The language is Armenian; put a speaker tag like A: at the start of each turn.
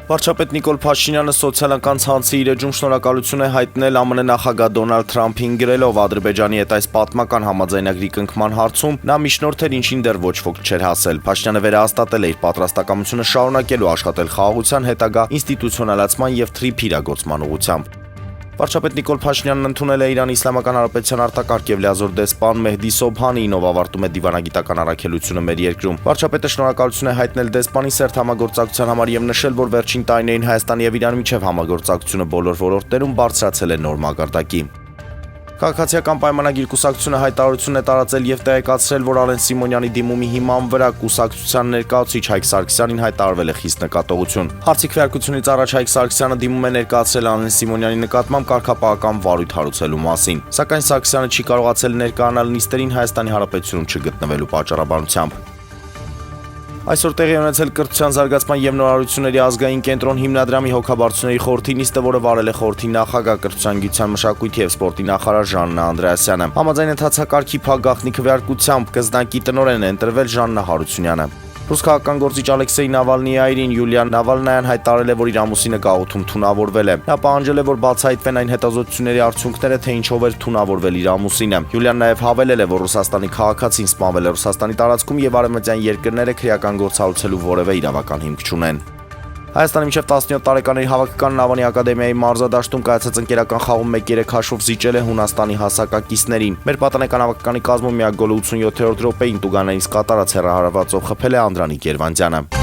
A: Վարչապետ Նիկոլ Փաշինյանը սոցիալական ցանցի իր էջում շնորհակալություն է հայտնել ԱՄՆ նախագահ Դոնալդ Թրամփին գրելով Ադրբեջանի հետ այս պատմական համաձայնագրի կնքման հարցում նա միջնորդ էր, ինչին դեռ ոչ ոք չէր հասել։ Փաշինյանը վերահաստատել է իր պատրաստակամությունը շարունակելու աշխատել խաղաղության հետագա ինստիտուցիոնալացման եւ թրիփ իրագործման ուղղությամբ։ Վարչապետ Նիկոլ Փաշինյանն ընդունել է Իրանի Իսլամական Հանրապետության արտակարգ եւ լիազոր դեսպան Մեհդի Սոբհանին, ով ավարտում է դիվանագիտական առաքելությունը մեր երկրում։ Վարչապետը շնորհակալություն է հայտնել դեսպանի սերտ համագործակցության համար եւ նշել, որ վերջին տարիներին Հայաստանի եւ Իրանի միջև համագործակցությունը բոլոր ոլորտներում բարձրացել է նոր մակարդակի։ Քաղաքացիական պայմանագիր կուսակցությունը հայտարարություն է տարածել եւ տեղեկացրել, որ Արեն Սիմոնյանի դիմումի հիման վրա կուսակցության ներկայացուցիչ Հայկ Սարգսյանին հայտարարվել է խիստ նկատողություն։ Հարցի քվեարկությունից առաջ Հայկ Սարգսյանը դիմում է ներկայացրել Արեն Սիմոնյանի նկատմամբ կարգապահական վարույթ հարուցելու մասին, սակայն Սարգսյանը չի կարողացել ներկայանալ նիստերին Հայաստանի Հանրապետությունում չգտնվելու պատճառաբանությամբ։ Այսօր տեղի ունեցել կրթության զարգացման եւ նորարարությունների ազգային կենտրոն հիմնադրամի հոգաբարձությունների խորհրդի նիստը, որը վարել է խորհրդի նախագահ, կրթության, գիտության, մշակույթի եւ սպորտի նախարար Ժաննա Անդրեասյանը։ Համաձայն ընթացակարգի փակ գաղտնի քվեարկությամբ կզնակի տնօրեն է ընտրվել Ժաննա Հարությունյանը։ Ռուս քաղաքական գործիչ Ալեքսեյ Նավալնիի այրին Յուլիա Նավալնայան հայտարարել է, որ իր ամուսինը գաղութում թունավորվել է։ Նա պահանջել է, որ բացահայտվեն այն հետազոտությունների արդյունքները, թե ինչով էր թունավորվել իր ամուսինը։ Յուլիան նաև հավելել է, որ Ռուսաստանի քաղաքացին սպանվել է Ռուսաստանի տարածքում եւ արևմտյան երկրները քրեական գործ հարուցելու որևէ իրավական հիմք չունեն։ Հայաստանի մինչև 17 տարեկաների հավաքական Նավանի ակադեմիայի մարզադաշտում կայացած ընկերական խաղում 1-3 հաշվով զիջել է Հունաստանի հասակակիցներին։ Մեր պատանեկան հավաքականի կազմում միակ գոլը 87-րդ րոպեին Տուգանանից կատարած հեռահարվածով խփել է Անդրանիկ Երվանդյանը։